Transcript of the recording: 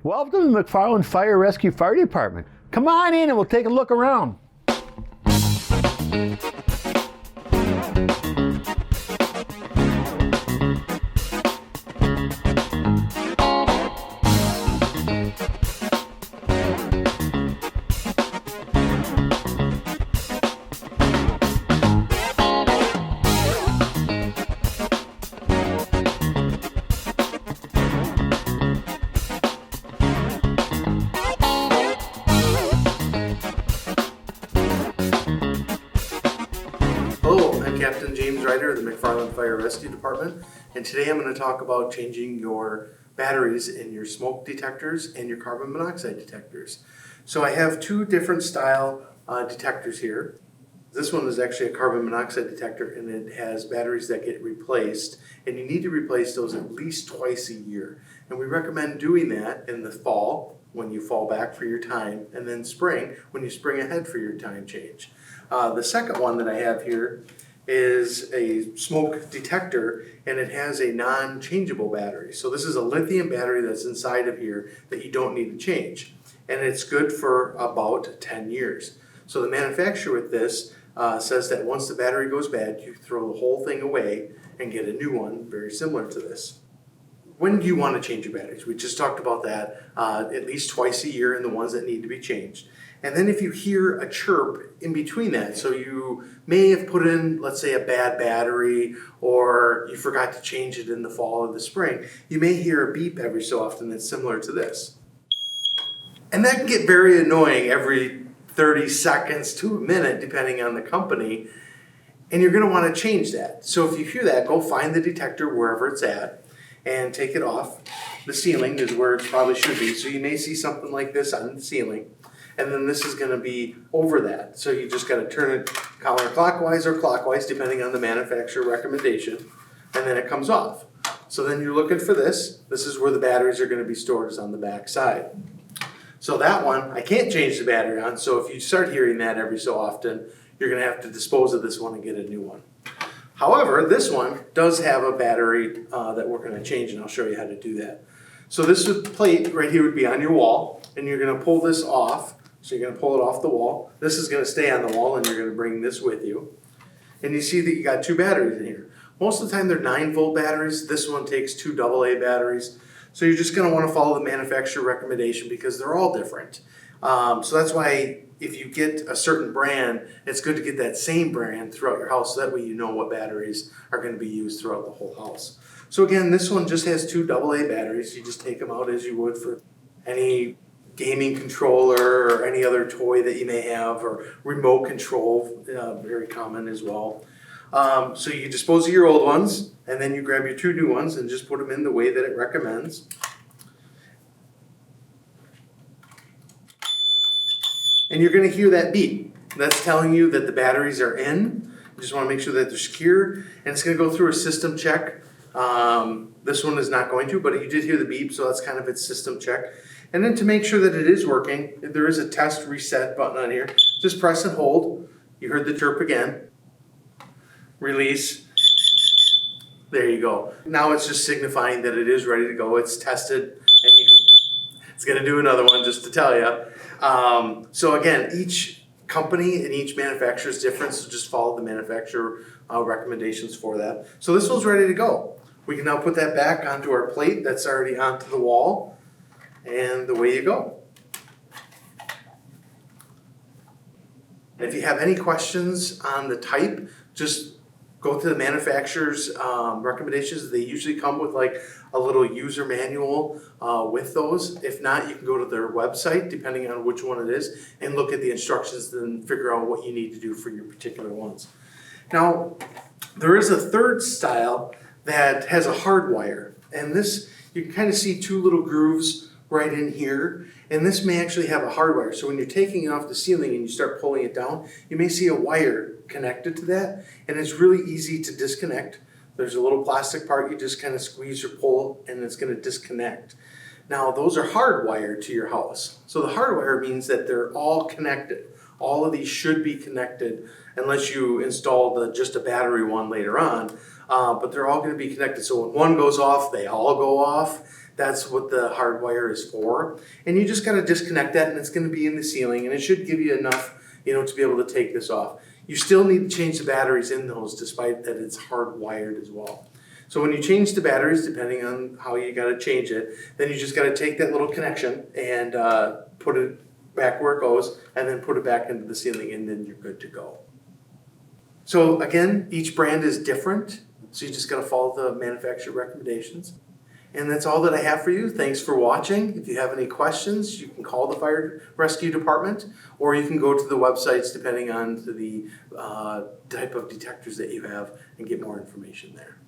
Welcome to the McFarland Fire Department. Come on in and we'll take a look around. Hello, I'm Captain James Reiter of the McFarland Fire Dept, and today I'm going to talk about changing your batteries in your smoke detectors and your carbon monoxide detectors. So I have two different style detectors here. This one is actually a carbon monoxide detector, and it has batteries that get replaced, and you need to replace those at least twice a year. And we recommend doing that in the fall when you fall back for your time, and then spring when you spring ahead for your time change. The second one that I have here is a smoke detector, and it has a non-changeable battery. So this is a lithium battery that's inside of here that you don't need to change. And it's good for about 10 years. So the manufacturer with this says that once the battery goes bad, you throw the whole thing away and get a new one very similar to this. When do you want to change your batteries? We just talked about that, at least twice a year in the ones that need to be changed. And then if you hear a chirp in between that, so you may have put in, let's say, a bad battery, or you forgot to change it in the fall or the spring, you may hear a beep every so often that's similar to this. And that can get very annoying every 30 seconds to a minute, depending on the company, and you're going to want to change that. So if you hear that, go find the detector wherever it's at and take it off. The ceiling is where it probably should be, so you may see something like this on the ceiling. And then this is going to be over that. So you just got to turn it counterclockwise or clockwise, depending on the manufacturer recommendation, and then it comes off. So then you're looking for this. This is where the batteries are going to be stored, is on the back side. So that one, I can't change the battery on, so if you start hearing that every so often, you're going to have to dispose of this one and get a new one. However, this one does have a battery that we're going to change, and I'll show you how to do that. So this plate right here would be on your wall, and you're going to pull this off. So you're going to pull it off the wall. This is going to stay on the wall, and you're going to bring this with you. And you see that you got two batteries in here. Most of the time they're 9-volt batteries. This one takes two AA batteries. So you're just going to want to follow the manufacturer recommendation because they're all different. So that's why if you get a certain brand, it's good to get that same brand throughout your house. So that way you know what batteries are going to be used throughout the whole house. So again, this one just has two AA batteries. You just take them out as you would for any gaming controller or any other toy that you may have, or remote control, very common as well. So you dispose of your old ones, and then you grab your two new ones and just put them in the way that it recommends. And you're going to hear that beep. That's telling you that the batteries are in. You just want to make sure that they're secure, and it's going to go through a system check. This one is not going to, but you did hear the beep, so that's kind of its system check. And then to make sure that it is working, there is a test reset button on here. Just press and hold. You heard the chirp again. Release. There you go. Now it's just signifying that it is ready to go. It's tested, and it's going to do another one just to tell you. So again, each company and each manufacturer is different, so just follow the manufacturer recommendations for that. So this one's ready to go. We can now put that back onto our plate that's already onto the wall. And away you go. If you have any questions on the type, just go to the manufacturer's recommendations. They usually come with like a little user manual with those. If not, you can go to their website, depending on which one it is, and look at the instructions and figure out what you need to do for your particular ones. Now, there is a third style that has a hard wire. And this, you can kind of see two little grooves right in here, and this may actually have a hard wire. So when you're taking it off the ceiling and you start pulling it down, you may see a wire connected to that, and it's really easy to disconnect. There's a little plastic part you just kind of squeeze or pull, and it's going to disconnect. Now those are hardwired to your house. So the hardwire means that they're all connected. All of these should be connected unless you install just a battery one later on, but they're all going to be connected. So when one goes off, they all go off. That's what the hard wire is for. And you just got to disconnect that, and it's going to be in the ceiling, and it should give you enough, to be able to take this off. You still need to change the batteries in those, despite that it's hardwired as well. So when you change the batteries, depending on how you got to change it, then you just got to take that little connection and put it back where it goes, and then put it back into the ceiling, and then you're good to go. So again, each brand is different, so you just got to follow the manufacturer recommendations. And that's all that I have for you. Thanks for watching. If you have any questions, you can call the fire rescue department, or you can go to the websites depending on the type of detectors that you have and get more information there.